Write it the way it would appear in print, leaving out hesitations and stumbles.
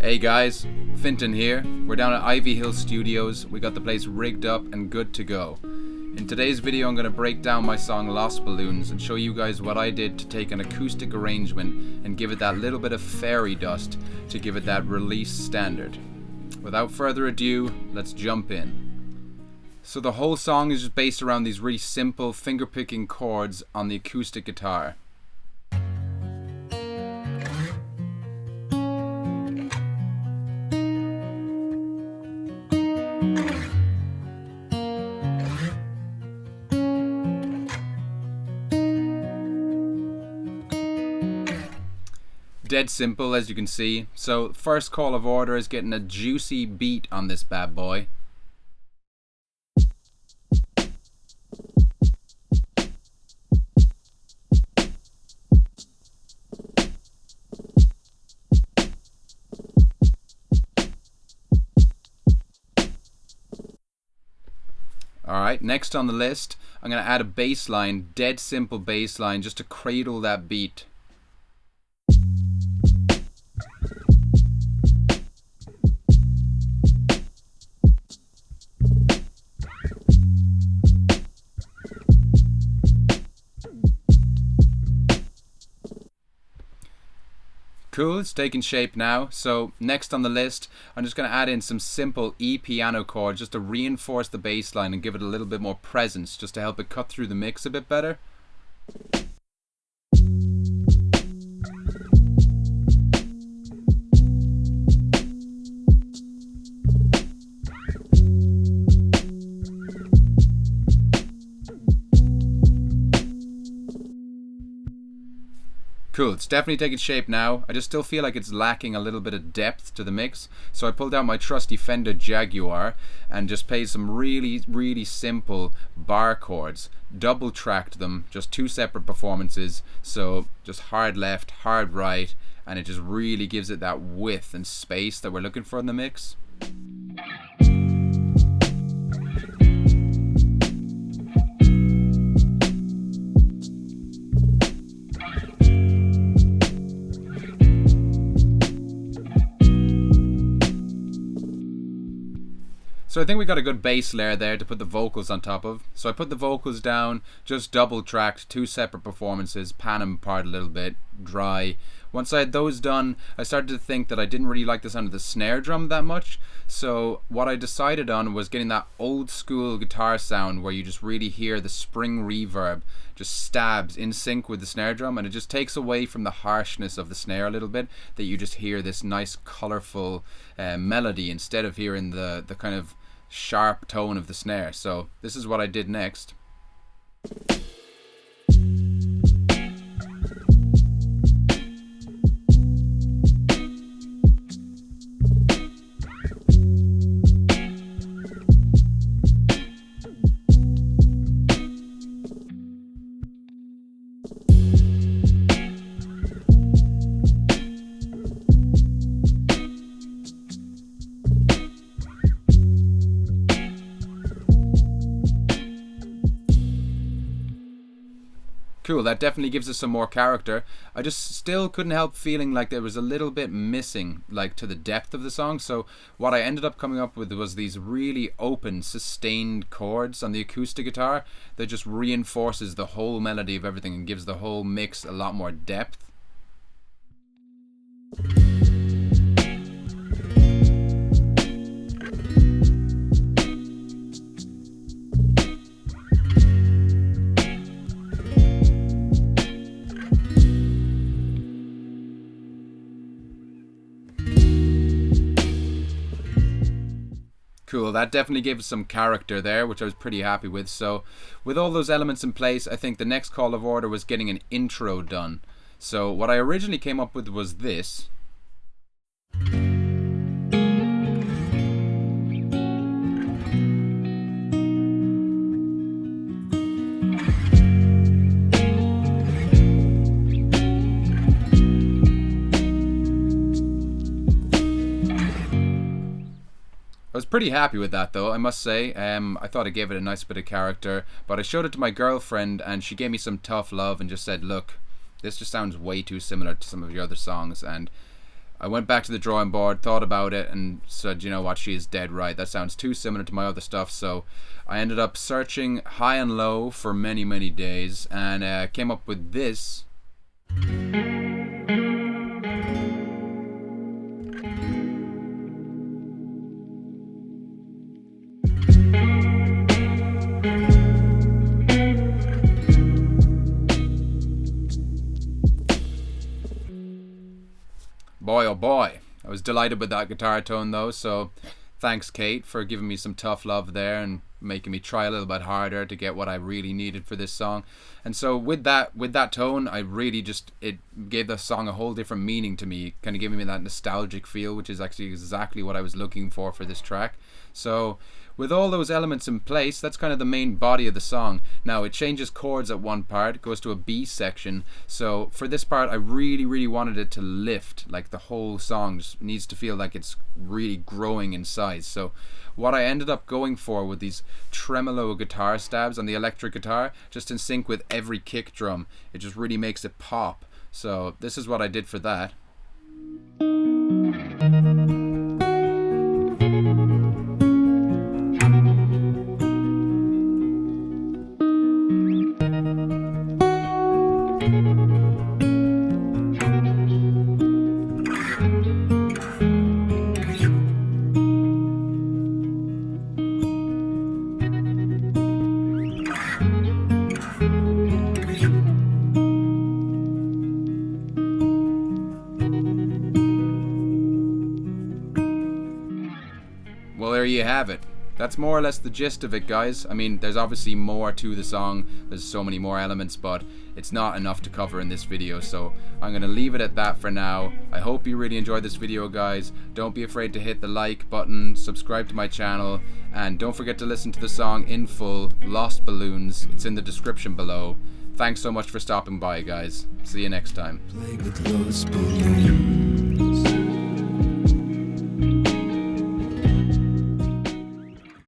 Hey guys, Fintan here. We're down at Ivy Hill Studios. We got the place rigged up and good to go. In today's video I'm going to break down my song Lost Balloons and show you guys what I did to take an acoustic arrangement and give it that little bit of fairy dust to give it that release standard. Without further ado, let's jump in. So the whole song is just based around these really simple finger-picking chords on the acoustic guitar. Dead simple, as you can see. So first call of order is getting a juicy beat on this bad boy. Alright, next on the list, I'm going to add a bass line, dead simple bass line, just to cradle that beat. Cool, it's taking shape now. So next on the list, I'm just going to add in some simple E piano chords just to reinforce the bass line and give it a little bit more presence, just to help it cut through the mix a bit better. Cool, it's definitely taking shape now. I just still feel like it's lacking a little bit of depth to the mix. So I pulled out my trusty Fender Jaguar and just played some really simple bar chords. Double tracked them, just two separate performances. So just hard left, hard right, and it just really gives it that width and space that we're looking for in the mix. So I think we got a good bass layer there to put the vocals on top of. So I put the vocals down, just double tracked, two separate performances, pan them apart a little bit, dry. Once I had those done, I started to think that I didn't really like the sound of the snare drum that much. So what I decided on was getting that old school guitar sound where you just really hear the spring reverb just stabs in sync with the snare drum, and it just takes away from the harshness of the snare a little bit, that you just hear this nice colorful melody instead of hearing the kind of sharp tone of the snare. So this is what I did next. Cool, that definitely gives us some more character. I just still couldn't help feeling like there was a little bit missing, like, to the depth of the song. So what I ended up coming up with was these really open, sustained chords on the acoustic guitar that just reinforces the whole melody of everything and gives the whole mix a lot more depth. Cool, that definitely gave us some character there, which I was pretty happy with. So with all those elements in place, I think the next call of order was getting an intro done. So what I originally came up with was this. I was pretty happy with that though, I must say. I thought it gave it a nice bit of character, but I showed it to my girlfriend and she gave me some tough love and just said, look, this just sounds way too similar to some of your other songs, and I went back to the drawing board, thought about it, and said, you know what, she is dead right. That sounds too similar to my other stuff. So I ended up searching high and low for many, many days, and came up with this. Boy, oh boy, I was delighted with that guitar tone though, so thanks Kate for giving me some tough love there and making me try a little bit harder to get what I really needed for this song. And so with that tone, I really just, it gave the song a whole different meaning to me, kind of giving me that nostalgic feel, which is actually exactly what I was looking for this track. So with all those elements in place, that's kind of the main body of the song. Now it changes chords at one part, it goes to a B section. So for this part, I really, really wanted it to lift, like the whole song just needs to feel like it's really growing in size. So what I ended up going for with these tremolo guitar stabs on the electric guitar, just in sync with every kick drum, it just really makes it pop. So this is what I did for that. Well, there you have it. That's more or less the gist of it, guys. I mean, there's obviously more to the song. There's so many more elements, but it's not enough to cover in this video, so I'm going to leave it at that for now. I hope you really enjoyed this video, guys. Don't be afraid to hit the like button, subscribe to my channel, and don't forget to listen to the song in full, Lost Balloons. It's in the description below. Thanks so much for stopping by, guys. See you next time.